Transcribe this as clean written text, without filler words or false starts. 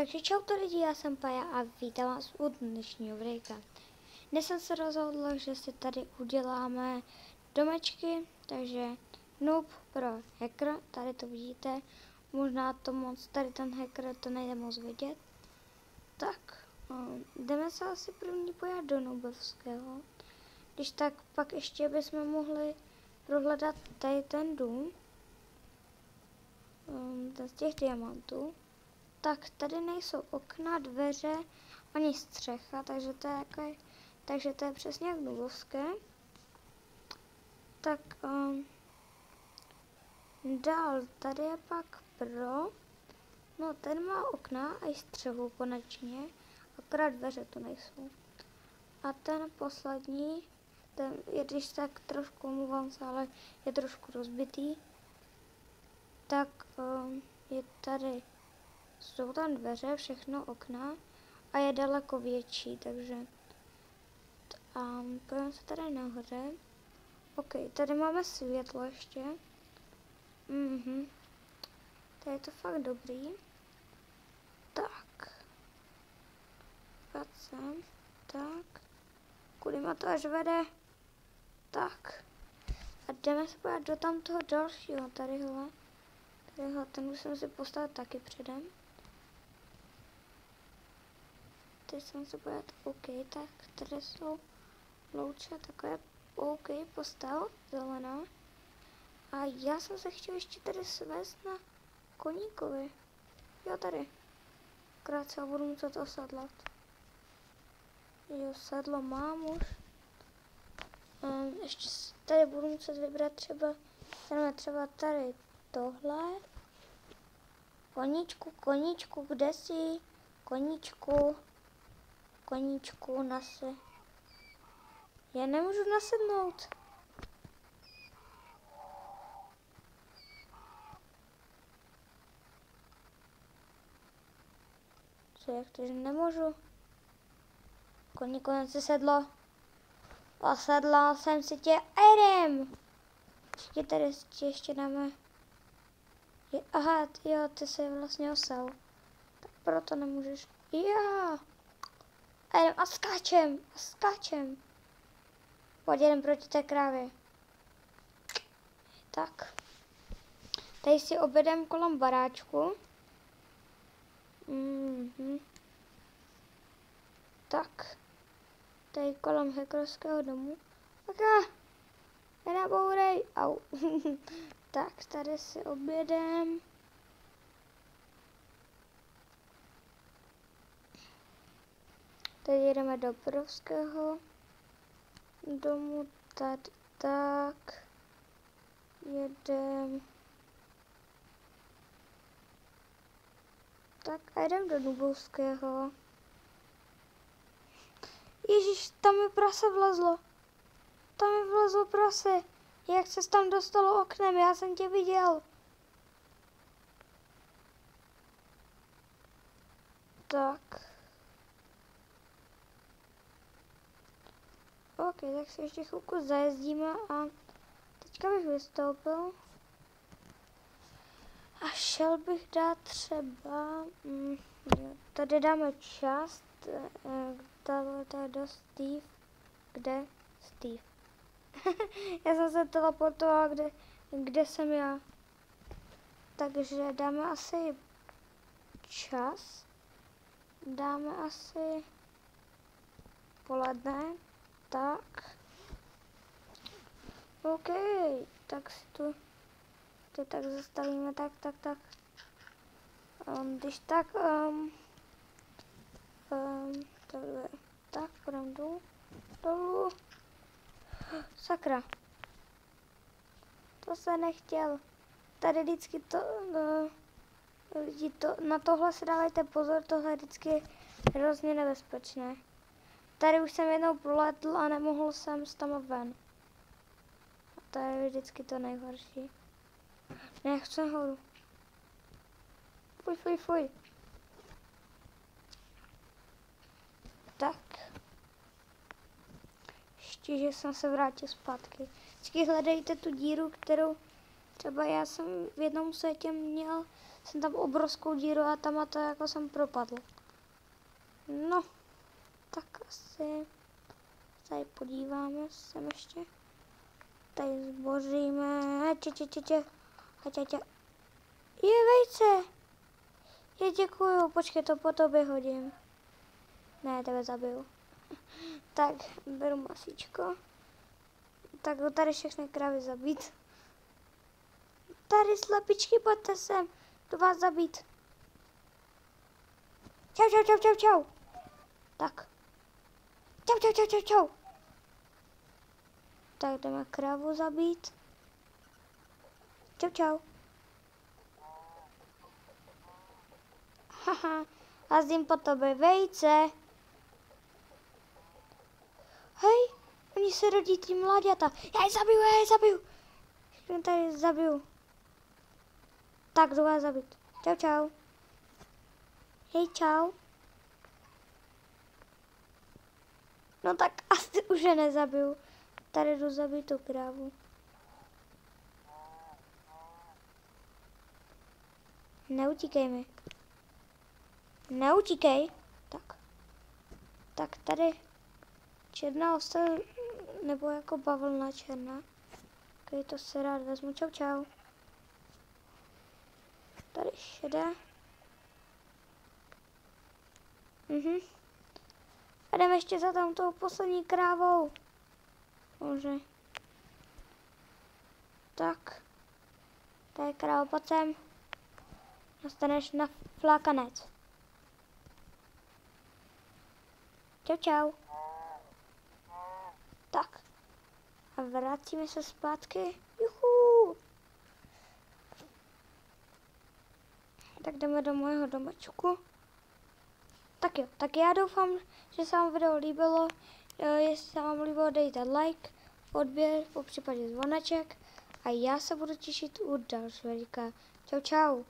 Takže čau to lidi, já jsem Paja a vítám vás u dnešního videa. Dnes jsem se rozhodla, že si tady uděláme domečky, takže noob pro hacker, tady to vidíte. Možná to moc, tady ten hacker to nejde moc vidět. Tak, jdeme se asi první pojat do noobovského. Když tak pak ještě bychom mohli prohledat tady ten dům. Ten z těch diamantů. Tak tady nejsou okna, dveře, ani střecha, takže to je přesně jak noobovské. Tak dál tady je pak no ten má okna a i střechu konečně, akorát dveře tu nejsou. A ten poslední, ten je, když tak trošku omlouvám se, ale je trošku rozbitý, tak je tady. Jsou tam dveře, všechno okna a je daleko větší, takže pojďme se tady nahoře. OK, tady máme světlo ještě. Tady je to fakt dobrý. Tak. Pojď sem. Tak. Kudy má to až vede? Tak. A jdeme se podívat do tam toho dalšího, tadyhle. Ten musím si postavit taky předem. Teď jsem se podívat, OK, tak tady jsou louče, takové, OK, postav, zelená. A já jsem se chtěl ještě tady svést na koníkovi. Jo, tady. Akorát se ho budu muset osedlat. Jo, sedlo mám už. Ještě tady budu muset vybrat třeba tady tohle. Koníčku, kde jsi? Koníčku, nase. Já nemůžu nasednout. Co, jak to, že nemůžu? Koníku, se sedlo. Osedlal jsem si tě a jdem. Tady ještě dáme. Aha, jo, ty jsi vlastně osel. Tak proto nemůžeš. Jo. A jdem a skáčem. Pojď, jdem proti té krávě. Tak. Tady si objedem kolem baráčku. Tak. Tady kolem hackerského domu. Tak. Nenabourej. Au. Tak, tady si objedem. Teď jdeme do Borovského domu, tady tak, jedem, tak a jdem do Noobovského. Ježíš, tam mi prase vlezlo, prase, jak se tam dostalo oknem, já jsem tě viděl. Tak. OK, tak si ještě chvilku zajezdíme a teďka bych vystoupil. A šel bych dát třeba, tady dáme část, tady do Steve, kde? Steve. Já jsem se teleportoval, kde jsem já. Takže dáme asi čas, dáme asi poledne. Tak. OK, tak si tu tak zastavíme, tak. Když tak, tak, půjdem dolů. Sakra. To se nechtěl. Tady vždycky na tohle si dávajte pozor, tohle je vždycky hrozně nebezpečné. Tady už jsem jednou proletl a nemohl jsem z tam ven. A to je vždycky to nejhorší. Ne, chci nahoru. Fuj. Tak. Ještě, že jsem se vrátil zpátky. Vždycky hledejte tu díru, kterou třeba já jsem v jednom světě měl jsem tam obrovskou díru a tam a to jako jsem propadl. No, tak asi tady podíváme sem ještě. Tady zboříme. Je vejce. Je, děkuju, počkej, to po tobě hodím. Ne, tebe zabiju. Tak, beru masíčko. Tak tady všechny krávy zabít. Tady slepičky, pojďte sem. Jdu vás zabít. Čau. Tak. Čau. Tak jdeme krávu zabít. Čau. Haha, házím po tobě vejce. Hej, oni se rodí ty mláďata. Já je zabiju. Všechny tady zabiju. Tak, jdu vás zabít. Čau. Hej, čau. No tak asi už je nezabiju. Tady jdu zabít tu krávu. Neutíkej mi. Neutíkej. Tak tady černá osa, nebo jako bavlna černá. Když to se rád vezmu. Čau. Tady šedé. A jdeme ještě za tam tou poslední krávou. Bože. Tak. Tady krávo, pojď sem. Dostaneš na flákanec. Čau. Tak. A vracíme se zpátky. Juhu. Tak jdeme do mého domečku. Tak jo, tak já doufám, že se vám video líbilo. Jestli se vám líbilo, dejte like, odběr, popřípadě zvoneček. A já se budu těšit u dalšího videa. Čau.